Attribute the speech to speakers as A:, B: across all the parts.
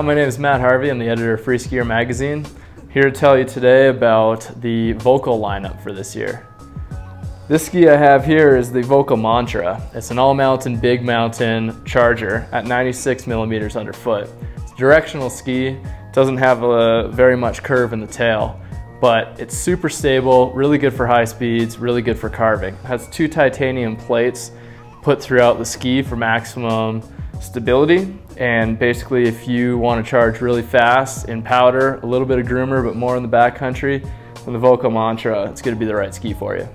A: my name is Matt Harvey. I'm the editor of Freeskier Magazine. Here to tell you today about the Volkl lineup for this year. This ski I have here is the Volkl Mantra. It's an all-mountain, big mountain charger at 96 millimeters underfoot. It's a directional ski. It doesn't have very much curve in the tail, but it's super stable, really good for high speeds, really good for carving. It has 2 titanium plates put throughout the ski for maximum stability, and basically if you want to charge really fast in powder, a little bit of groomer but more in the backcountry, then the Volkl Mantra, it's going to be the right ski for you.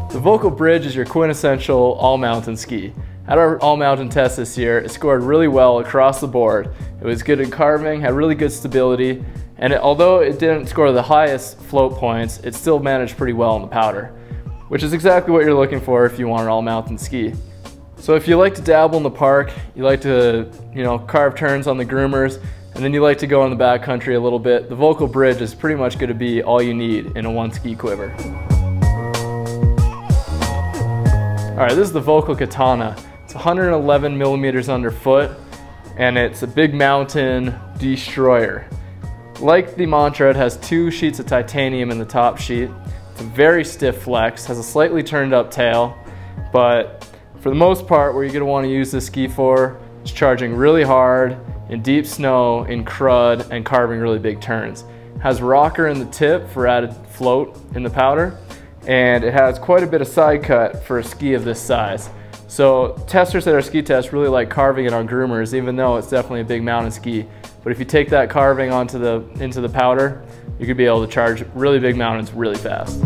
A: The Volkl Bridge is your quintessential all-mountain ski. At our all-mountain test this year, it scored really well across the board. It was good in carving, had really good stability, and although it didn't score the highest float points, it still managed pretty well in the powder, which is exactly what you're looking for if you want an all-mountain ski. So if you like to dabble in the park, you like to carve turns on the groomers, and then you like to go in the backcountry a little bit, the Volkl Bridge is pretty much going to be all you need in a one ski quiver. Alright, this is the Volkl Katana. It's 111 millimeters underfoot, and it's a big mountain destroyer. Like the Mantra, it has 2 sheets of titanium in the top sheet. It's a very stiff flex, has a slightly turned up tail, but for the most part, what you're going to want to use this ski for is charging really hard in deep snow, in crud, and carving really big turns. It has rocker in the tip for added float in the powder, and it has quite a bit of side cut for a ski of this size. So testers at our ski test really like carving it on groomers, even though it's definitely a big mountain ski. But if you take that carving into the powder, you could be able to charge really big mountains really fast.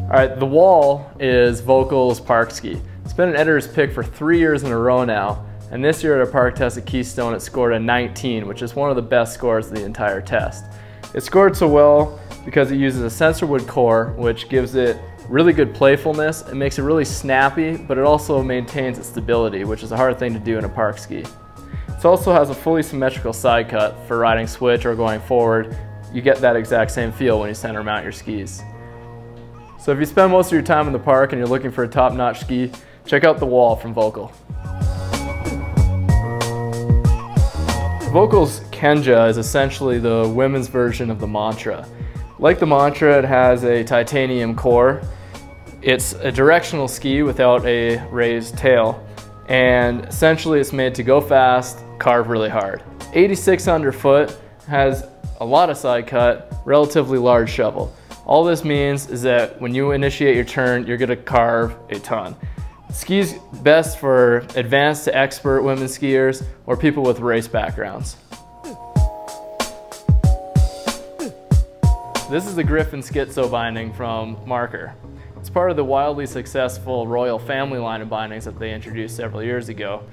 A: Alright, the Wall is Volkl's park ski. It's been an editor's pick for 3 years in a row now, and this year at our park test at Keystone it scored a 19, which is one of the best scores of the entire test. It scored so well because it uses a sensor wood core, which gives it really good playfulness. It makes it really snappy, but it also maintains its stability, which is a hard thing to do in a park ski. It also has a fully symmetrical side cut for riding switch or going forward. You get that exact same feel when you center mount your skis. So if you spend most of your time in the park and you're looking for a top-notch ski, check out the Wall from Volkl. Volkl's Kenja is essentially the women's version of the Mantra. Like the Mantra, it has a titanium core. It's a directional ski without a raised tail, and essentially it's made to go fast, carve really hard. 86 underfoot, has a lot of side cut, relatively large shovel. All this means is that when you initiate your turn, you're going to carve a ton. Ski's best for advanced to expert women skiers or people with race backgrounds. This is the Griffin schizo binding from Marker. It's part of the wildly successful Royal Family line of bindings that they introduced several years ago.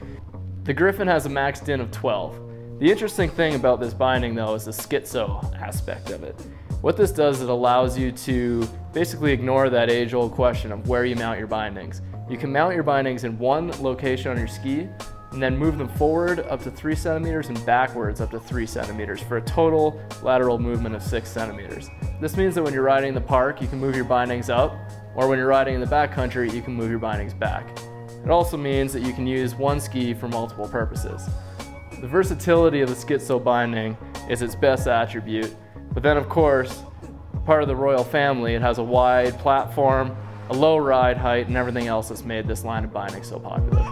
A: The Griffin has a max din of 12. The interesting thing about this binding though is the schizo aspect of it. What this does is it allows you to basically ignore that age-old question of where you mount your bindings. You can mount your bindings in one location on your ski and then move them forward up to 3 centimeters and backwards up to 3 centimeters for a total lateral movement of 6 centimeters. This means that when you're riding in the park, you can move your bindings up, or when you're riding in the backcountry, you can move your bindings back. It also means that you can use one ski for multiple purposes. The versatility of the schizo binding is its best attribute, but then of course, part of the Royal Family, it has a wide platform, a low ride height, and everything else that's made this line of binding so popular.